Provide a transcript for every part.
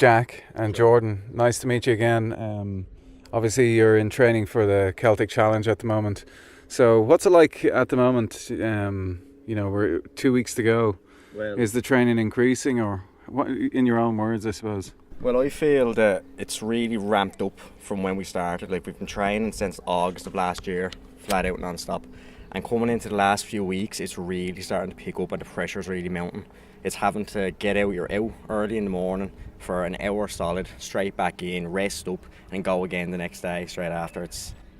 Jack and Jordan. Nice to meet you again. Obviously, you're in training for the Celtic Challenge at the moment. So, what's it like at the moment? We're 2 weeks to go. Well, is the training increasing, or what, in your own words, I suppose? Well, I feel that it's really ramped up from when we started. Like, we've been training since August of last year, flat out non-stop. And coming into the last few weeks, it's really starting to pick up and the pressure's really mounting. It's having to get out, you're out early in the morning for an hour solid, straight back in, rest up, and go again the next day straight after.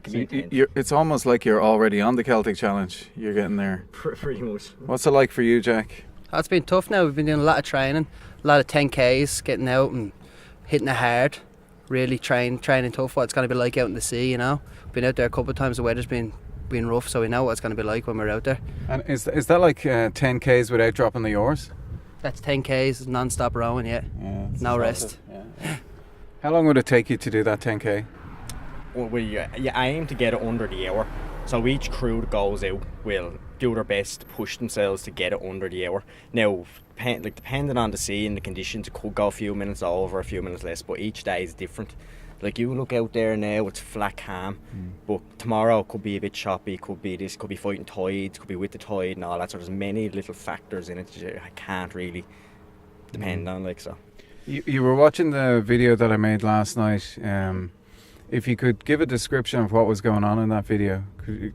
It's almost like you're already on the Celtic Challenge. You're getting there. Pretty much. What's it like for you, Jack? It's been tough now. We've been doing a lot of training, a lot of 10Ks, getting out and hitting it hard. Really training tough, what it's going to be like out in the sea, you know. Been out there a couple of times, the weather's been rough, so we know what it's going to be like when we're out there. And is that like 10Ks without dropping the oars? That's 10Ks, non-stop rowing, yeah no rest. Yeah. How long would it take you to do that 10K? Well, you aim to get it under the hour. So each crew that goes out will do their best to push themselves to get it under the hour. Now, depending on the sea and the conditions, it could go a few minutes over, a few minutes less, but each day is different. Like, you look out there now, it's flat calm, but tomorrow it could be a bit choppy, could be this, could be fighting tides, could be with the tide and all that. So there's many little factors in it that I can't really depend on, like, so. You were watching the video that I made last night. If you could give a description of what was going on in that video,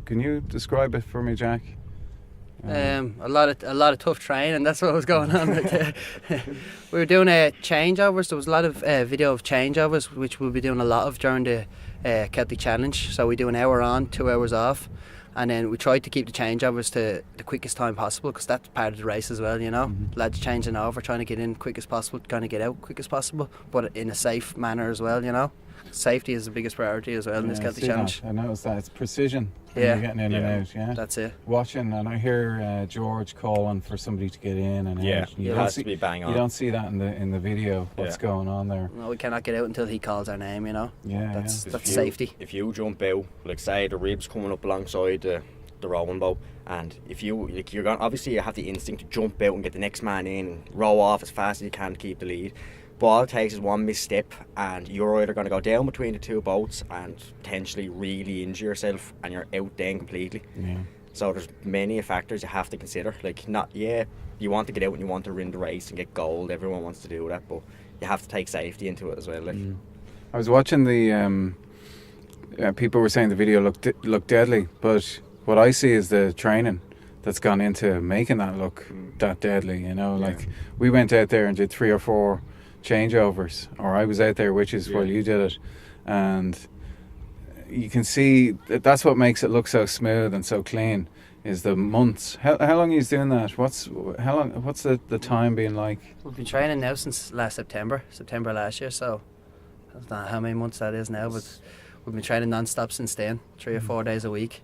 can you describe it for me, Jack? A lot of tough training. That's what was going on right there. We were doing changeovers. There was a lot of video of changeovers, which we'll be doing a lot of during the Celtic Challenge. So we do an hour on, 2 hours off, and then we tried to keep the changeovers to the quickest time possible, because that's part of the race as well, you know. Lads changing over, trying to get in quick as possible, trying to get out quick as possible, but in a safe manner as well, you know. Safety is the biggest priority as well in this Celtic Challenge. I noticed that. It's precision. You're getting in and out, yeah? That's it. Watching, and I hear George calling for somebody to get in and out. It has to be bang on. You don't see that in the video, what's going on there. No, we cannot get out until he calls our name, you know. That's safety. If you jump out, like, say the ribs coming up alongside the rowing boat, and if you obviously you have the instinct to jump out and get the next man in and row off as fast as you can to keep the lead. But all it takes is one misstep and you're either going to go down between the two boats and potentially really injure yourself, and you're out then completely. So there's many factors you have to consider. Like, you want to get out and you want to win the race and get gold. Everyone wants to do that, but you have to take safety into it as well. Like. I was watching the people were saying the video looked deadly, but what I see is the training that's gone into making that look that deadly, you know. Like, we went out there and did 3 or 4 changeovers, or I was out there, which is while you did it, and you can see that's what makes it look so smooth and so clean, is the months. How long are you doing that? What's the time being like? We've been training now since last September last year, so I don't know how many months that is now, but we've been training non-stop since then, 3 or 4 days a week,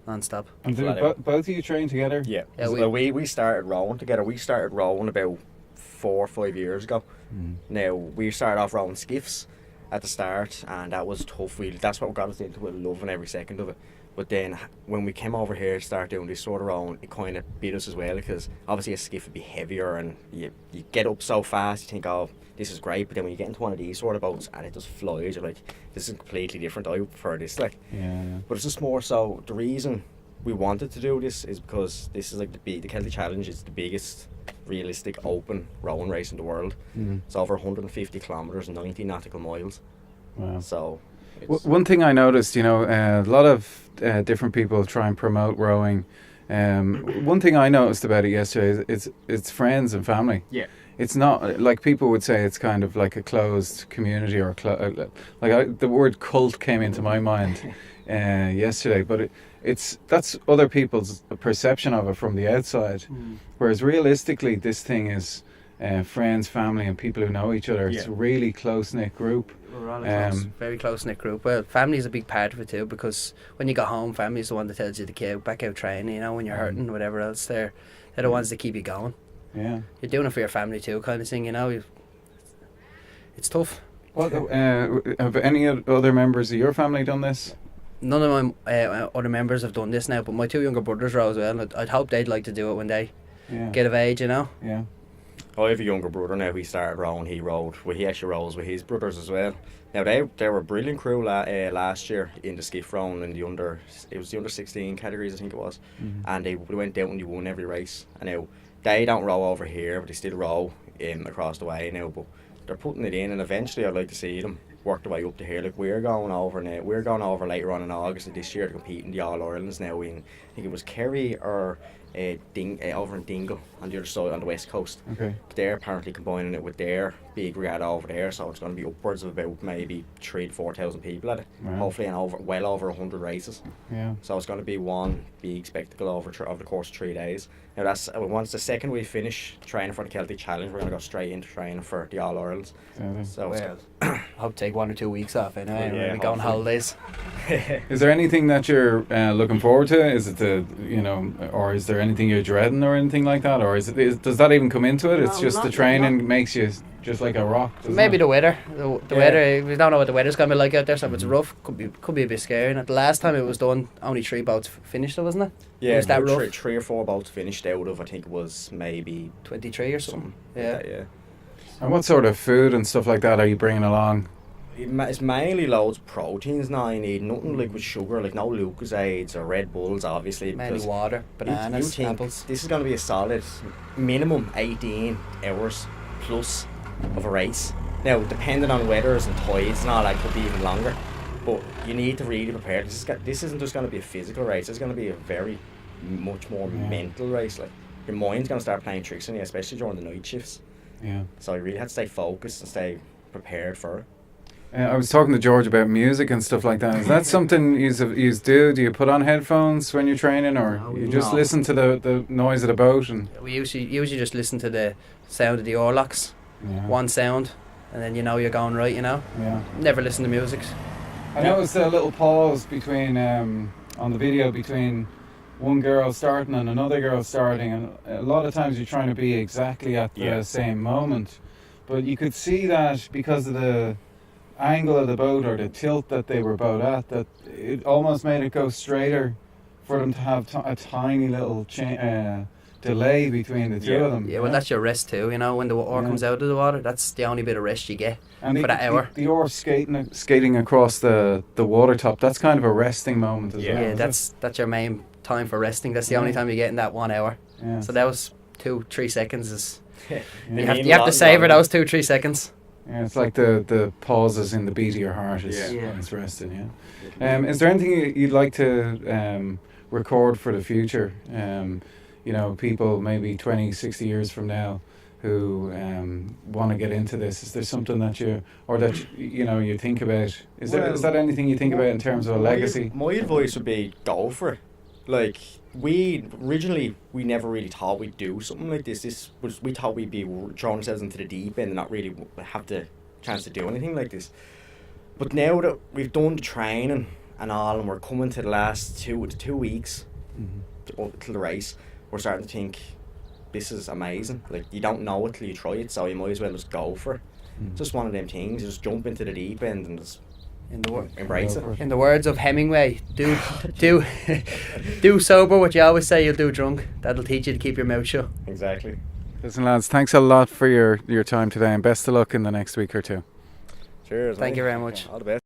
non-stop. And both of you train together? Yeah, we started rowing together. We started rowing about 4 or 5 years ago. Now, we started off rowing skiffs at the start, and that was tough. That's what got us into it, loving every second of it. But then when we came over here to start doing this sort of rowing, it kind of beat us as well, because obviously a skiff would be heavier and you get up so fast, you think, oh, this is great, but then when you get into one of these sort of boats and it just flies, you're like, this is completely different. I prefer this, like. But it's just more so, the reason we wanted to do this is because this is like the Celtic Challenge is the biggest realistic open rowing race in the world. It's over 150 kilometres, 90 nautical miles. Wow. So one thing I noticed, you know, a lot of different people try and promote rowing. One thing I noticed about it yesterday is it's friends and family. It's not like people would say it's kind of like a closed community, or the word cult came into my mind yesterday, but that's other people's perception of it from the outside, whereas realistically this thing is friends, family and people who know each other. It's a really close-knit group. We're all a very close-knit group. Well, family is a big part of it too, because when you go home, family is the one that tells you to get back out training, you know, when you're hurting, whatever else. They're the ones that keep you going. You're doing it for your family too, kind of thing, you know. It's tough. Have any other members of your family done this? None of my other members have done this now, but my 2 younger brothers row as well. I'd hope they'd like to do it when they get of age, you know. I have a younger brother now. He started rowing. He rowed. Well, he actually rows with his brothers as well. Now they were a brilliant crew last year in the skiff rowing in the under 16 categories, I think it was, and they went out and they won every race. And now they don't row over here, but they still row across the way now. But they're putting it in, and eventually I'd like to see them work their way up to here. Like we're going over now. We're going over later on in August of this year to compete in the All Irelands now in, I think it was Kerry or over in Dingle on the other side on the west coast. Okay. They're apparently combining it with their big regatta over there, so it's going to be upwards of about maybe 3,000 to 4,000 people at it. Wow. Hopefully, and well over 100 races. Yeah. So it's going to be one big spectacle over the course of 3 days. Now that's once the second we finish training for the Celtic Challenge, we're going to go straight into training for the All Irelands. So I hope to take 1 or 2 weeks off anyway. Yeah, We'll be going holidays. Is there anything that you're looking forward to? Is it or is there anything you're dreading or anything like that, or does that even come into it? It's just the training makes you just like a rock. Maybe the weather. The weather. We don't know what the weather's gonna be like out there, so if it's rough, could be a bit scary. And the last time it was done, only 3 boats finished, wasn't it? Yeah, was that rough? 3 or 4 boats finished out of, I think it was maybe 23 or something. Yeah. Like that, yeah. And what sort of food and stuff like that are you bringing along? It's mainly loads of proteins now. You need nothing like with sugar, like no Lucozades or Red Bulls, obviously. Mainly water, bananas, apples. This is going to be a solid minimum 18 hours plus of a race. Now, depending on weathers and tides and all that, could be even longer. But you need to really prepare. This isn't just going to be a physical race. It's going to be a very much more mental race. Like your mind's going to start playing tricks on you, especially during the night shifts. Yeah. So you really have to stay focused and stay prepared for it. I was talking to George about music and stuff like that. Is that something you do? Do you put on headphones when you're training, or you just listen to the noise of the boat? And we usually just listen to the sound of the oarlocks. Yeah. One sound, and then you're going right. Yeah. Never listen to music. I noticed a little pause between on the video between one girl starting and another girl starting, and a lot of times you're trying to be exactly at the same moment, but you could see that because of the angle of the boat or the tilt that they were both at, that it almost made it go straighter for them to have a tiny little delay between the two of them. Yeah, well, that's your rest too. When the oar comes out of the water, that's the only bit of rest you get for that hour. The oar skating across the water top, that's kind of a resting moment as well. Yeah, that's your main time for resting. That's the only time you get in that 1 hour. Yeah. So that was 2-3 seconds. You have to savour those 2-3 seconds. Yeah, it's like the pauses in the beat of your heart when it's resting. Yeah. Is there anything you'd like to record for the future? People maybe 20, 60 years from now who want to get into this. Is there something that you think about? Is that anything you think about in terms of a legacy? My advice would be go for it. Like we never really thought we'd do something like this. We thought we'd be throwing ourselves into the deep end and not really have the chance to do anything like this. But now that we've done the training and all, and we're coming to the last 2 weeks till the race, we're starting to think this is amazing. Like you don't know it till you try it, so you might as well just go for it. Just one of them things. You just jump into the deep end and just embrace it. In the words of Hemingway, do sober what you always say you'll do drunk. That'll teach you to keep your mouth shut. Exactly. Listen, lads, thanks a lot for your time today, and best of luck in the next week or two. Cheers. Thank you very much. All the best.